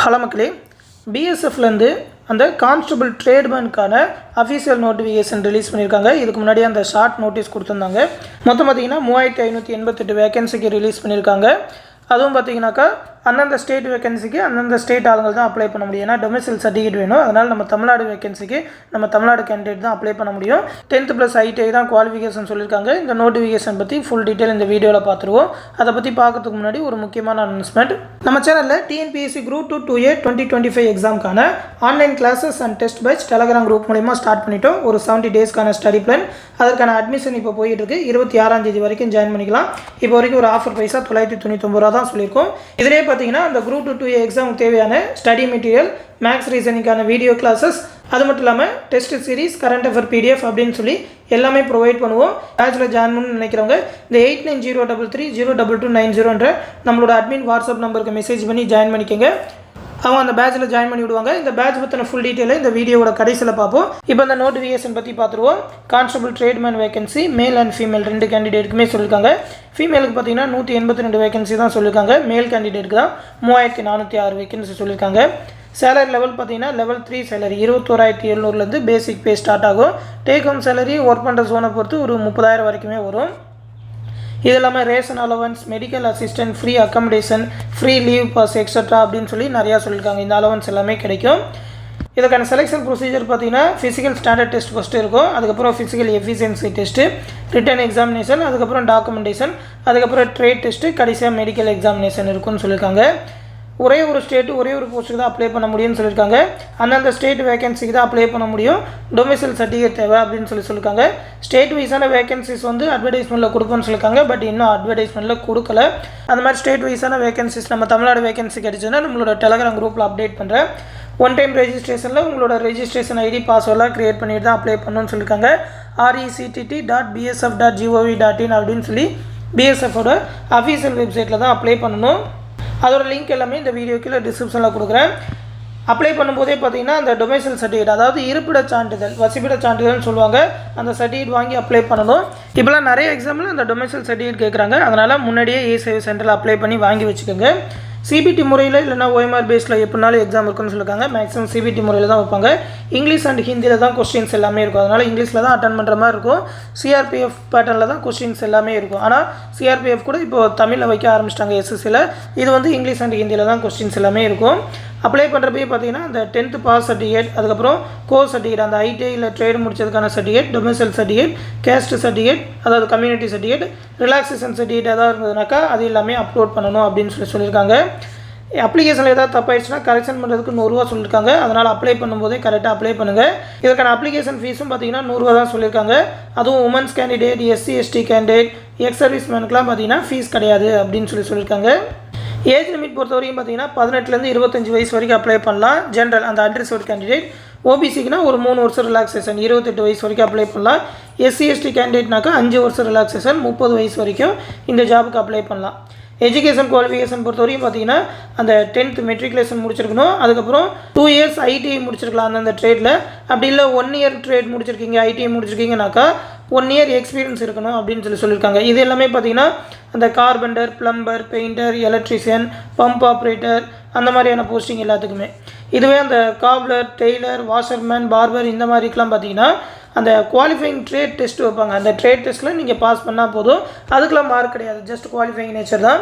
Hello மக்களே, பிஎஸ்எஃப்லேருந்து அந்த constable ட்ரேட்மேனுக்கான official notification release பண்ணியிருக்காங்க. இதுக்கு முன்னாடி அந்த ஷார்ட் நோட்டீஸ் கொடுத்துருந்தாங்க. மொத்தம் பார்த்திங்கன்னா 3588 வேகன்சிக்கு ரிலீஸ் பண்ணியிருக்காங்க. அதுவும் பார்த்திங்கனாக்கா அந்தந்த ஸ்டேட் வேகன்சிக்கு அந்தந்த ஸ்டேட் ஆளுங்கள் தான் அப்ளை பண்ண முடியும். ஏன்னா டொமிசைல் சர்டிஃபிகேட் வேணும். அதனால் நம்ம தமிழ்நாடு வேகன்சிக்கு நம்ம தமிழ்நாடு கேண்டிடேட் தான் அப்ளை பண்ண முடியும். 10th + ITI தான் குவாலிஃபிகேஷன் சொல்லியிருக்காங்க. இந்த நோட்டிஃபிகேஷன் பற்றி ஃபுல் டீட்டெயில் இந்த வீடியோவில் பார்த்துருவோம். அதை பற்றி பார்க்கறதுக்கு முன்னாடி ஒரு முக்கியமான அனௌன்ஸ்மெண்ட். நம்ம சேனலில் டிஎன்பிஎஸ்சி குரூப் 2 2A 2025 எக்ஸாமுக்கான online classes and test batch Telegram group மூலிமா ஸ்டார்ட் பண்ணிட்டோம். ஒரு 70 டேஸ்க்கான ஸ்டடி பிளான். அதற்கான அட்மிஷன் இப்போ போயிட்டு இருக்கு. 26ஆம் தேதி வரைக்கும் ஜாயின் பண்ணிக்கலாம். இப்போ வரைக்கும் ஒரு ஆஃபர் பைசா 999 ரூபா தான் சொல்லியிருக்கோம். இதிலே பார்த்தீங்கன்னா அந்த குரூப் 2 2A எக்ஸாமுக்கு தேவையான ஸ்டடி மெட்டீரியல், மேக்ஸ் ரீசனிங்கான வீடியோ கிளாஸஸ், அது மட்டும் இல்லாமல் test series, current affair PDF அப்படின்னு சொல்லி எல்லாமே ப்ரொவைட் பண்ணுவோம். பேட்சில் ஜாயின் பண்ணணும்னு நினைக்கிறவங்க இந்த 8903302290 நம்மளோட அட்மின் வாட்ஸ்அப் நம்பருக்கு மெசேஜ் பண்ணி ஜாயின் பண்ணிக்கோங்க. அவங்க அந்த பேட்சில் ஜாயின் பண்ணி விடுவாங்க. இந்த பேட்ச் பற்றின ஃபுல் டீட்டெயிலை இந்த வீடியோவோட கடைசியில் பார்ப்போம். இப்போ இந்த நோட்டிஃபிகேஷன் பற்றி பார்த்துருவோம். Constable tradesman vacancy male and female 2 கேண்டிடேட்டுக்குமே சொல்லியிருக்காங்க. ஃபீமேலுக்கு பார்த்தீங்கன்னா 182 வேகன்சி தான் சொல்லியிருக்காங்க. மேல் கேண்டிடேட்டுக்கு தான் 3406 வேகன்சி சொல்லியிருக்காங்க. சேலரி லெவல் பார்த்தீங்கன்னா level 3 salary 21700 basic pay start ஆகும். டேக் ஹோம் சேலரி ஒர்க் பண்ணுற ஜோனை பொறுத்து ஒரு 30,000 வரைக்குமே வரும். இது இல்லாமல் ration allowance, medical assistant, free accommodation, free leave pass extra அப்படின்னு சொல்லி நிறையா சொல்லியிருக்காங்க. இந்த அலவன்ஸ் எல்லாமே கிடைக்கும். இதுக்கான செலெக்ஷன் ப்ரொசீஜர் பார்த்தீங்கன்னா ஃபிசிக்கல் ஸ்டாண்டர்ட் டெஸ்ட் ஃபஸ்ட்டு இருக்கும். அதுக்கப்புறம் physical efficiency test, written examination, அதுக்கப்புறம் டாக்குமெண்டேஷன், அதுக்கப்புறம் ட்ரேட் டெஸ்ட்டு, கடைசியாக மெடிக்கல் எக்ஸாமினேஷன் இருக்குன்னு சொல்லியிருக்காங்க. ஒரே ஒரு ஸ்டேட்டு ஒரே ஒரு போஸ்ட்டுக்கு தான் அப்ளை பண்ண முடியும்னு சொல்லியிருக்காங்க. அந்தந்த ஸ்டேட் வேகன்சிக்கு தான் அப்ளை பண்ண முடியும். டொமிசைல் சர்டிஃபிகேட் தேவை அப்படின்னு சொல்லியிருக்காங்க. ஸ்டேட் வைஸான வேகன்சிஸ் அட்வர்டைஸ்மெண்ட்டில் கொடுப்போம்னு சொல்லியிருக்காங்க. பட் இன்னும் அட்வர்டைஸ்மெண்ட்டில் கொடுக்கல. அந்த மாதிரி ஸ்டேட் வைஸான வேகன்சிஸ் நம்ம தமிழ்நாடு வேகன்சி கிடைச்சுன்னா நம்மளோட டெலகிராம் குரூப்பில் அப்டேட் பண்ணுறேன். ஒன் டைம் ரெஜிஸ்ட்ரேஷனில் உங்களோட ரெஜிஸ்ட்ரேஷன் ஐடி பாஸ்வேர்டெலாம் க்ரியேட் பண்ணிட்டு தான் அப்ளை பண்ணணும்னு சொல்லியிருக்காங்க. rectt.bsf.gov.in அப்படின்னு சொல்லி பிஎஸ்எஃபோட அஃபீஷியல் வெப்சைட்டில் தான் அப்ளை பண்ணணும். அதோட லிங்க் எல்லாமே இந்த வீடியோ கீழே டிஸ்கிரிப்ஷனில் கொடுக்குறேன். அப்ளை பண்ணும்போதே பார்த்தீங்கன்னா அந்த டொமைசைல் சர்டிஃபிகேட், அதாவது இருப்பிட சான்றிதழ், வசிப்பிட சான்றிதழ்னு சொல்லுவாங்க, அந்த சர்டிஃபிகேட் வாங்கி அப்ளை பண்ணணும். இப்போலாம் நிறைய எக்ஸாமில் அந்த டொமைசைல் சர்டிஃபிகேட் கேட்குறாங்க. அதனால் முன்னாடியே இ-சர்வீஸ் சென்டரில் அப்ளை பண்ணி வாங்கி வச்சுக்கோங்க. சிபிடி முறையில் இல்லைனா OMR பேஸில் எப்படினாலும் எக்ஸாம் இருக்குன்னு சொல்லியிருக்காங்க. மேக்ஸிமம் சிபிடி முறையில் தான் வைப்பாங்க. இங்கிலீஷ் அண்ட் ஹிந்தியில் தான் கொஸ்டின்ஸ் எல்லாமே இருக்கும். அதனால் இங்கிலீஷில் தான் அட்டன் பண்ணுற மாதிரி இருக்கும். சிஆர்பிஎஃப் பேட்டர்னில் தான் கொஸ்டின்ஸ் எல்லாமே இருக்கும். ஆனால் சிஆர்பிஎஃப் கூட இப்போது தமிழில் வைக்க ஆரம்பிச்சிட்டாங்க SSCயில். இது இங்கிலீஷ் அண்ட் ஹிந்தியில் தான் கொஸ்டின்ஸ் எல்லாமே இருக்கும். அப்ளை பண்ணுறப்பே பார்த்தீங்கன்னா அந்த 10th பாஸ் சர்டிஃபிகேட், அதுக்கப்புறம் கோர்ஸ் சர்டிஃபிகேட், அந்த ITIயில் ட்ரேடு முடிச்சதுக்கான certificate, domicile certificate, caste certificate, அதாவது கம்யூனிட்டி சர்டிஃபிகேட், ரிலாக்ஸேஷன் சர்டிஃபிகேட் ஏதாவது இருந்ததுனாக்கா அது எல்லாமே அப்லோட் பண்ணணும் அப்படின்னு சொல்லியிருக்காங்க. அப்ளிகேஷனில் ஏதாவது தப்பாயிடுச்சுன்னா கரெக்ஷன் பண்ணுறதுக்கு 100 ரூபா சொல்லியிருக்காங்க. அதனால் அப்ளை பண்ணும்போதே கரெக்டாக அப்ளை பண்ணுங்கள். இதற்கான அப்ளிகேஷன் ஃபீஸும் பார்த்தீங்கன்னா 100 ரூபா தான் சொல்லியிருக்காங்க. அதுவும் womens candidate, SC ST candidate, ex service மேனுக்குலாம் பார்த்தீங்கன்னா ஃபீஸ் கிடையாது அப்படின்னு சொல்லியிருக்காங்க. ஏஜ் லிமிட் பொறுத்த வரைக்கும் பார்த்தீங்கன்னா 18லேருந்து 25 வயசு வரைக்கும் அப்ளை பண்ணலாம். ஜென்ரல் அந்த அன்ரிசர்வ்டு கேண்டிடேட். OBCக்குனா ஒரு 3 வருஷம் ரிலாக்ஸேஷன் 28 வயசு வரைக்கும் அப்ளை பண்ணலாம். SC ST கேண்டிடேட்னாக்கா 5 வருஷம் ரிலாக்ஸேஷன் 30 வயசு வரைக்கும் இந்த ஜாபுக்கு அப்ளை பண்ணலாம். எஜுகேஷன் குவாலிஃபிகேஷன் பொறுத்த வரைக்கும் பார்த்தீங்கன்னா அந்த 10th மெட்ரிகுலேஷன் முடிச்சிருக்கணும். அதுக்கப்புறம் 2 இயர்ஸ் ITI முடிச்சிருக்கலாம் அந்தந்த ட்ரேடில். அப்படி இல்லை 1 இயர் ட்ரேட் முடிச்சிருக்கீங்க, ITI முடிச்சிருக்கீங்கனாக்கா 1 இயர் எக்ஸ்பீரியன்ஸ் இருக்கணும் அப்படின்னு சொல்லியிருக்காங்க. இது எல்லாமே பார்த்தீங்கன்னா அந்த carpenter, plumber, painter, electrician, pump operator அந்த மாதிரியான போஸ்டிங் எல்லாத்துக்குமே. இதுவே அந்த காப்லர், டெய்லர், வாஷர்மேன், பார்பர் இந்த மாதிரிக்கெலாம் பார்த்தீங்கன்னா அந்த குவாலிஃபைங் ட்ரேட் டெஸ்ட் வைப்பாங்க. அந்த ட்ரேட் டெஸ்ட்டில் நீங்கள் பாஸ் பண்ணால் போதும். அதுக்கெலாம் மார்க் கிடையாது, ஜஸ்ட் குவாலிஃபைங் நேச்சர் தான்.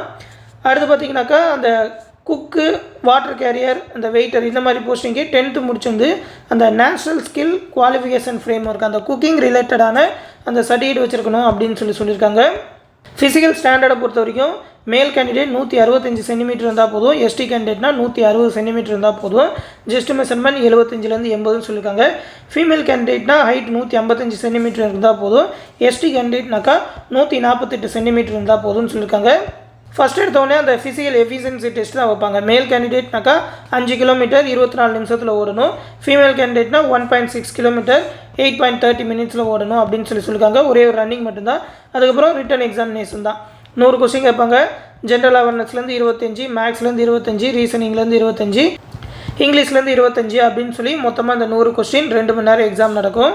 அடுத்து பார்த்தீங்கன்னாக்கா அந்த குக்கு, வாட்டர் கேரியர், அந்த வெயிட்டர் இந்த மாதிரி போஸ்டிங்கு 10th முடிச்சிருந்து அந்த national skill qualification frame work, அந்த குக்கிங் ரிலேட்டடான அந்த சர்டிஃபிகேட் வச்சுருக்கணும் அப்படின்னு சொல்லியிருக்காங்க. ஃபிசிக்கல் ஸ்டாண்டர்டை பொறுத்த வரைக்கும் மேல் கேண்டிடேட் 165 சென்டிமீட்டர் இருந்தால் போதும். ST கேண்டிடேட்னா 160 சென்டிமீட்டர் இருந்தால் போதும். ஜஸ்ட் மெஷர்மெண்ட் 75லேருந்து 80ன்னு சொல்லியிருக்காங்க. ஃபீமேல் கேண்டிடேட்னா ஹைட் 155 சென்டிமீட்டர் இருந்தால் போதும். ST கேண்டிடேட்னாக்கா 148 சென்டிமீட்டர் இருந்தால் போதும்னு சொல்லியிருக்காங்க. ஃபஸ்ட் எடுத்தோடனே அந்த ஃபிசிக்கல் எஃபிஷியன்சி டெஸ்ட் தான் வைப்பாங்க. மேல் கேண்டிடேட்னாக்கா 5 கிலோமீட்டர் 24 நிமிஷத்தில் ஓடணும். ஃபீமேல் கேண்டிடேட்னா 1.6 கிலோமீட்டர் 8.30 மினிட்ஸில் ஓடணும் அப்படின்னு சொல்லியிருக்காங்க. ஒரே ஒரு ரன்னிங் மட்டும்தான். அதுக்கப்புறம் ரிட்டன் எக்ஸாமினேஷன் தான். 100 கொஸ்டின் கேட்பாங்க. ஜென்ரல் அவேர்னஸ்லேருந்து 25, மேக்ஸ்லேருந்து 25, ரீசனிங்லேருந்து 25, இங்கிலீஷ்லேருந்து 25 அப்படின்னு சொல்லி மொத்தமாக அந்த 100 கொஸ்டின் 2 மணி நேரம் எக்ஸாம் நடக்கும்.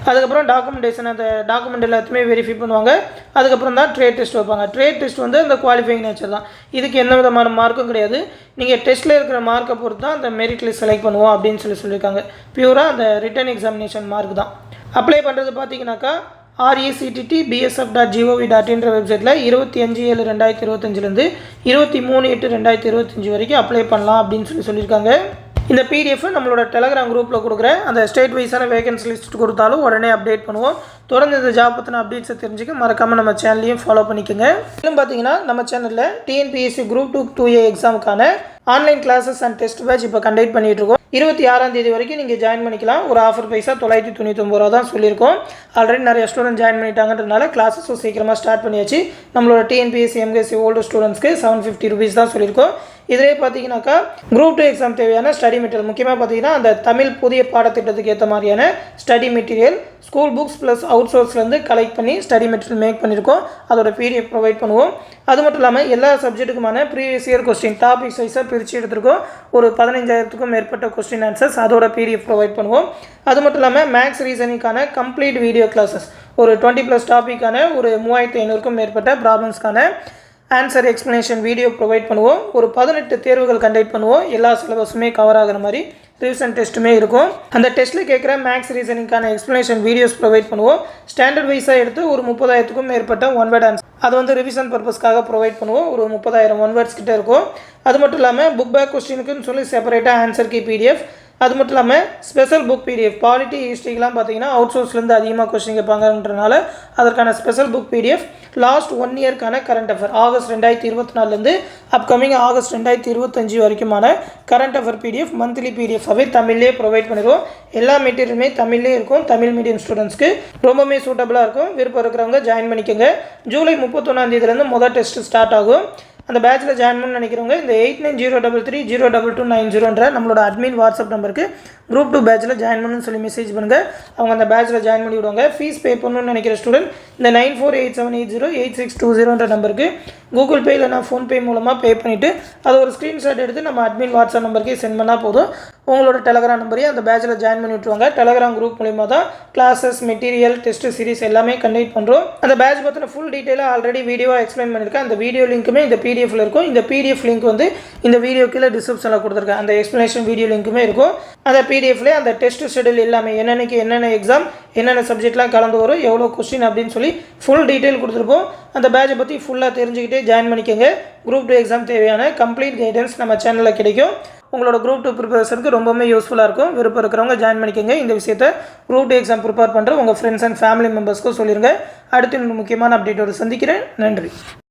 அதுக்கப்புறம் டாக்குமெண்டேஷன், அந்த டாக்குமெண்ட் எல்லாத்தையுமே வெரிஃபை பண்ணுவாங்க. அதுக்கப்புறம் தான் ட்ரேட் டெஸ்ட் வைப்பாங்க. ட்ரேட் டெஸ்ட் வந்து அந்த குவாலிஃபைங் நேச்சர் தான். இதுக்கு எந்த விதமான மார்க்கும் கிடையாது. நீங்கள் டெஸ்ட்டில் இருக்கிற மார்க்கை பொறுத்து தான் அந்த மெரிட் லிஸ்ட் செலக்ட் பண்ணுவோம் அப்படின்னு சொல்லியிருக்காங்க. பியூராக அந்த ரிட்டன் எக்ஸாமினேஷன் மார்க் தான். அப்ளை பண்ணுறது பார்த்தீங்கன்னாக்கா rectt.bsf.gov.in வெப்சைட்டில் 25/7/2025 23/8/2025 வரைக்கும் அப்ளை பண்ணலாம் அப்படின்னு சொல்லியிருக்காங்க. இந்த பிடிஎஃப் நம்மளோட டெலகிராம் குரூப்பில் கொடுக்குறேன். அந்த ஸ்டேட் வைஸான வேகன்சி லிஸ்ட் கொடுத்தாலும் உடனே அப்டேட் பண்ணுவோம். தொடர்ந்து இந்த ஜாப் பற்றின அப்டேட்ஸை தெரிஞ்சுக்க மறக்காமல் நம்ம சேனலையும் ஃபாலோ பண்ணிக்கோங்க. இன்னும் பார்த்தீங்கன்னா நம்ம சேனலில் டிஎன்பிஎஸ்சி குரூப் 2A எக்ஸாமுக்கான online classes and test batch இப்போ கண்டக்ட் பண்ணிட்டு இருக்கோம். 26ஆம் தேதி வரைக்கும் நீங்கள் ஜாயின் பண்ணிக்கலாம். ஒரு ஆஃபர் பைசா 999 ரூபா தான் சொல்லியிருக்கோம். ஆல்ரெடி நிறைய ஸ்டூடெண்ட் ஜாயின் பண்ணிட்டாங்கன்றதுனால கிளாஸஸும் சீக்கிரமாக ஸ்டார்ட் பண்ணியாச்சு. நம்மளோட டிஎன்பிஎஸ்சி எம்எஸ்சி ஓல்டு ஸ்டூடெண்ட்ஸ்க்கு 750 rupees தான் சொல்லியிருக்கோம். இதிலே பார்த்தீங்கன்னாக்கா குரூப் 2 எக்ஸாம் தேவையான ஸ்டடி மெட்டீரியல், முக்கியமாக பார்த்தீங்கன்னா அந்த தமிழ் புதிய பாடத்திட்டத்துக்கு ஏற்ற மாதிரியான study material school books plus out சோர்ஸ்லேருந்து கலெக்ட் பண்ணி ஸ்டடி மெட்டீரியல் மேக் பண்ணியிருக்கோம். அதோட பிடிஎஃப் ப்ரொவைட் பண்ணுவோம். அது மட்டும் இல்லாமல் எல்லா சப்ஜெக்ட்டுக்குமான ப்ரீவியஸ் இயர் கொஸ்டின் டாபிக் வைஸாக பிரித்து எடுத்துருக்கோம். ஒரு 15,000க்கும் மேற்பட்ட கொஸ்டின் ஆன்சர்ஸ் அதோட பிடிஎஃப் ப்ரொவைட் பண்ணுவோம். அது மட்டும் இல்லாமல் மேக்ஸ் ரீசனிங்கான கம்ப்ளீட் வீடியோ கிளாஸஸ், ஒரு 20+ டாப்பிக்கான ஒரு 3500க்கும் மேற்பட்ட ப்ராப்ளம்ஸ்க்கான ஆன்சர் எக்ஸ்ப்ளனேஷன் வீடியோ ப்ரொவைட் பண்ணுவோம். ஒரு 18 தேர்வுகள் கண்டக்ட் பண்ணுவோம். எல்லா சிலபஸுமே கவர் ஆகிற மாதிரி ரிவிஷன் டெஸ்ட்டுமே இருக்கும். அந்த டெஸ்ட்டில் கேட்குற மேக்ஸ் ரீசனிங்கான எக்ஸ்ப்ளனேஷன் வீடியோஸ் ப்ரொவைட் பண்ணுவோம். ஸ்டாண்டர்ட் வைஸாக எடுத்து ஒரு 30,000க்கும் மேற்பட்ட ஒன் வேர்ட் ஆன்சர் அது வந்து ரிவிஷன் பர்பஸ்க்காக ப்ரொவைட் பண்ணுவோம். ஒரு 30,000 ஒன் வேர்ட்ஸ் கிட்டே இருக்கும். அது மட்டும் இல்லாமல் புக் பேக் கொஸ்டினுக்குன்னு சொல்லி செப்பரேட்டாக ஆன்சர் கீ பிடிஎஃப், அது மட்டும் இல்லாமல் ஸ்பெஷல் புக் பிடிஎஃப், பாலிட்டி ஹிஸ்ட்ரிக்கெலாம் பார்த்தீங்கன்னா அவுட் சோர்ஸ்லேருந்து அதிகமாக கொஸ்டின் கேட்பாங்கன்றனால அதற்கான ஸ்பெஷல் புக் பிடிஎஃப், லாஸ்ட் 1 இயர்க்கான கரண்ட் அஃபேர் ஆகஸ்ட் 2024லேருந்து அப்கமிங் ஆகஸ்ட் 2025 வரைக்குமான கரண்ட் அஃபேர் பிடிஎஃப் மந்த்லி பிடிஎஃபாகவே தமிழ்லேயே ப்ரொவைட் பண்ணிடுவோம். எல்லா மெட்டீரியலுமே தமிழ்லேயே இருக்கும். தமிழ் மீடியம் ஸ்டூடெண்ட்ஸ்க்கு ரொம்பவே சூட்டபுளாக இருக்கும். விருப்பம் இருக்கிறவங்க ஜாயின் பண்ணிக்கோங்க. ஜூலை 31ஆம் தேதியிலேருந்து முதல் டெஸ்ட் ஸ்டார்ட் ஆகும். அந்த பேட்சில் ஜாயின் பண்ண நினைக்கிறவங்க இந்த 8903302290 நம்மளோட அட்மின் வாட்ஸ்அப் நம்பருக்கு குரூப் 2 பேட்சில் ஜாயின் பண்ணணும்னு சொல்லி மெசேஜ் பண்ணுங்கள். அவங்க அந்த பேட்சில் ஜாயின் பண்ணி விடுவாங்க. ஃபீஸ் பே பண்ணணும்னு நினைக்கிற ஸ்டூடெண்ட் இந்த 9487808620 நம்பருக்கு கூகுள் பே இல்லைனா ஃபோன்பே மூலமாக பே பண்ணிவிட்டு அதை ஒரு ஸ்க்ரீன்ஷாட் எடுத்து நம்ம அட்மின் வாட்ஸ்அப் நம்பருக்கே சென்ட் பண்ணால் போதும். உங்களோட டெலகிராம் நம்பரையும் அந்த பேட்சில் ஜாயின் பண்ணி விட்டுருவாங்க. டெலகிராம் குரூப் மூலிமா தான் கிளாஸஸ், மெட்டீரியல், டெஸ்ட் சீரிஸ் எல்லாமே கண்டக்ட் பண்ணுறோம். அந்த பேட்ச் பற்றின ஃபுல் டீட்டெயிலாக ஆல்ரெடி வீடியோவாக எக்ஸ்பிளைன் பண்ணியிருக்கேன். அந்த வீடியோ லிங்க்குமே இந்த பிடிஎஃப்ல இருக்கும். இந்த பிடிஎஃப் லிங்க் வந்து இந்த வீடியோ கீழே டிஸ்கிரிப்ஷனில் கொடுத்துருக்கேன். அந்த எக்ஸ்ப்ளனேஷன் வீடியோ லிங்க்குமே இருக்கும். அந்த பிடிஎஃப்லேயே அந்த டெஸ்ட் ஷெடியூல் எல்லாமே என்னென்னக்கு என்னென்ன எக்ஸாம், என்னென்ன சப்ஜெக்ட்லாம் கலந்து வரும், எவ்வளோ கொஸ்டின் அப்படின்னு சொல்லி ஃபுல் டீட்டெயில் கொடுத்துருப்போம். அந்த பேட்சை பற்றி ஃபுல்லாக தெரிஞ்சுக்கிட்டே ஜாயின் பண்ணிக்கோங்க. குரூப் 2 எக்ஸாம் தேவையான கம்ப்ளீட் கைடன்ஸ் நம்ம சேனலில் கிடைக்கும். உங்களோட குரூப் 2 ப்ரிப்பரேஷனுக்கு ரொம்பவே யூஸ்ஃபுல்லாக இருக்கும். விருப்பம் இருக்கிறவங்க ஜாயின் பண்ணிக்கோங்க. இந்த விஷயத்தை குரூப் 2 எக்ஸாம் ப்ரிப்பேர் பண்ணுற உங்கள் ஃப்ரெண்ட்ஸ் அண்ட் ஃபேமிலி மெம்பர்ஸ்க்கும் சொல்லிடுங்க. அடுத்து இன்னும் முக்கியமான அப்டேட்டோடு சந்திக்கிறேன். நன்றி.